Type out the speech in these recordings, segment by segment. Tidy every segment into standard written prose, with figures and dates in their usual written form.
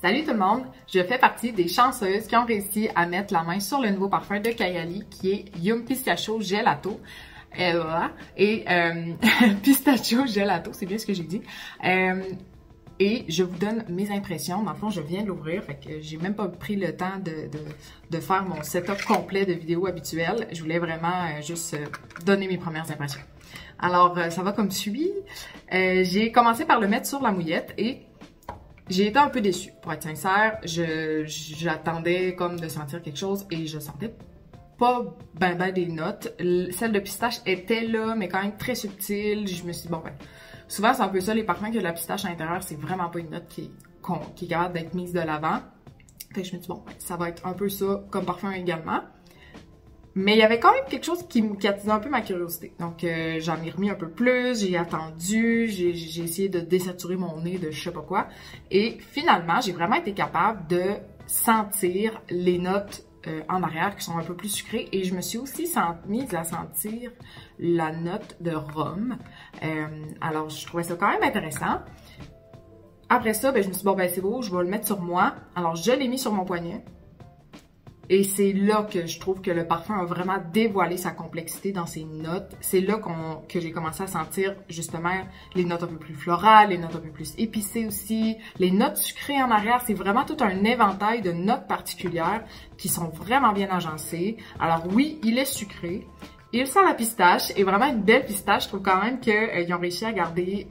Salut tout le monde! Je fais partie des chanceuses qui ont réussi à mettre la main sur le nouveau parfum de Kayali qui est Yum Pistachio Gelato. Pistachio Gelato, c'est bien ce que j'ai dit. Et je vous donne mes impressions. Dans le fond, je viens de l'ouvrir, fait que j'ai même pas pris le temps de faire mon setup complet de vidéo habituelle. Je voulais vraiment juste donner mes premières impressions. Alors, ça va comme suit. J'ai commencé par le mettre sur la mouillette et j'ai été un peu déçue, pour être sincère. J'attendais comme de sentir quelque chose et je sentais pas ben des notes. Celle de pistache était là, mais quand même très subtile. Je me suis dit, bon ben, souvent c'est un peu ça, les parfums qui ont de la pistache à l'intérieur, c'est vraiment pas une note qui est capable d'être mise de l'avant. Fait que je me suis dit, bon ben, ça va être un peu ça comme parfum également. Mais il y avait quand même quelque chose qui attisait un peu ma curiosité. Donc, j'en ai remis un peu plus, j'ai attendu, j'ai essayé de désaturer mon nez de je sais pas quoi. Et finalement, j'ai vraiment été capable de sentir les notes en arrière qui sont un peu plus sucrées. Et je me suis aussi mise à sentir la note de rhum. Alors, je trouvais ça quand même intéressant. Après ça, ben, je me suis dit, bon, ben c'est beau, je vais le mettre sur moi. Alors, je l'ai mis sur mon poignet. Et c'est là que je trouve que le parfum a vraiment dévoilé sa complexité dans ses notes. C'est là que j'ai commencé à sentir justement les notes un peu plus florales, les notes un peu plus épicées aussi, les notes sucrées en arrière. C'est vraiment tout un éventail de notes particulières qui sont vraiment bien agencées. Alors oui, il est sucré. Il sent la pistache et vraiment une belle pistache. Je trouve quand même qu'ils ont réussi à garder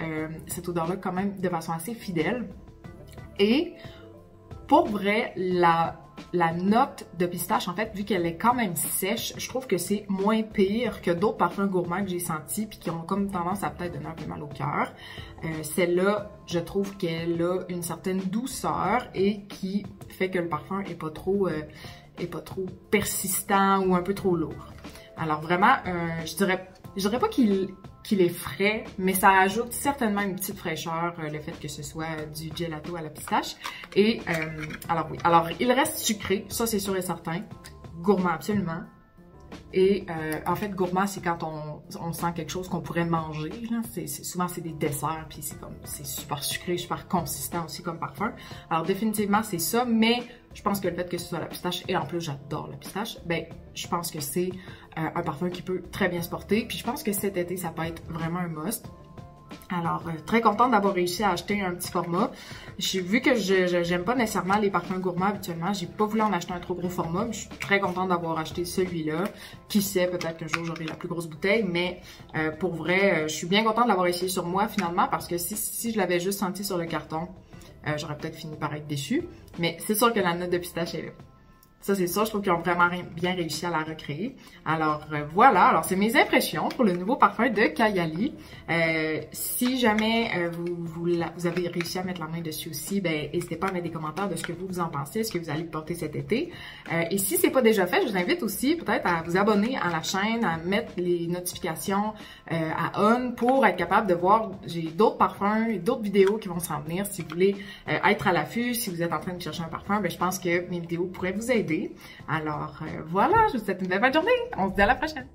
cette odeur-là quand même de façon assez fidèle. Et pour vrai, la note de pistache, en fait, vu qu'elle est quand même sèche, je trouve que c'est moins pire que d'autres parfums gourmands que j'ai sentis puis qui ont comme tendance à peut-être donner un peu mal au cœur. Celle-là, je trouve qu'elle a une certaine douceur et qui fait que le parfum est pas trop persistant ou un peu trop lourd. Alors vraiment, je dirais pas qu'il est frais, mais ça ajoute certainement une petite fraîcheur, le fait que ce soit du gelato à la pistache. Et alors oui, alors il reste sucré, ça c'est sûr et certain, gourmand absolument. Et en fait, gourmand, c'est quand on sent quelque chose qu'on pourrait manger. Souvent, c'est des desserts, puis c'est super sucré, super consistant aussi comme parfum. Alors définitivement, c'est ça, mais je pense que le fait que ce soit la pistache, et en plus j'adore la pistache, ben je pense que c'est un parfum qui peut très bien se porter. Puis je pense que cet été, ça peut être vraiment un must. Alors, très contente d'avoir réussi à acheter un petit format. J'ai vu que j'aime pas nécessairement les parfums gourmands habituellement. J'ai pas voulu en acheter un trop gros format, mais je suis très contente d'avoir acheté celui-là. Qui sait, peut-être qu'un jour j'aurai la plus grosse bouteille, mais pour vrai, je suis bien contente de l'avoir essayé sur moi finalement, parce que si je l'avais juste senti sur le carton, j'aurais peut-être fini par être déçue. Mais c'est sûr que la note de pistache est là. Ça, c'est ça, je trouve qu'ils ont vraiment bien réussi à la recréer. Alors, voilà. Alors, c'est mes impressions pour le nouveau parfum de Kayali. Si jamais vous avez réussi à mettre la main dessus aussi, ben n'hésitez pas à mettre des commentaires de ce que vous en pensez, ce que vous allez porter cet été. Et si c'est pas déjà fait, je vous invite aussi peut-être à vous abonner à la chaîne, à mettre les notifications à on pour être capable de voir, j'ai d'autres parfums et d'autres vidéos qui vont s'en venir. Si vous voulez être à l'affût, si vous êtes en train de chercher un parfum, ben je pense que mes vidéos pourraient vous aider. Alors voilà, je vous souhaite une belle fin de journée. On se dit à la prochaine.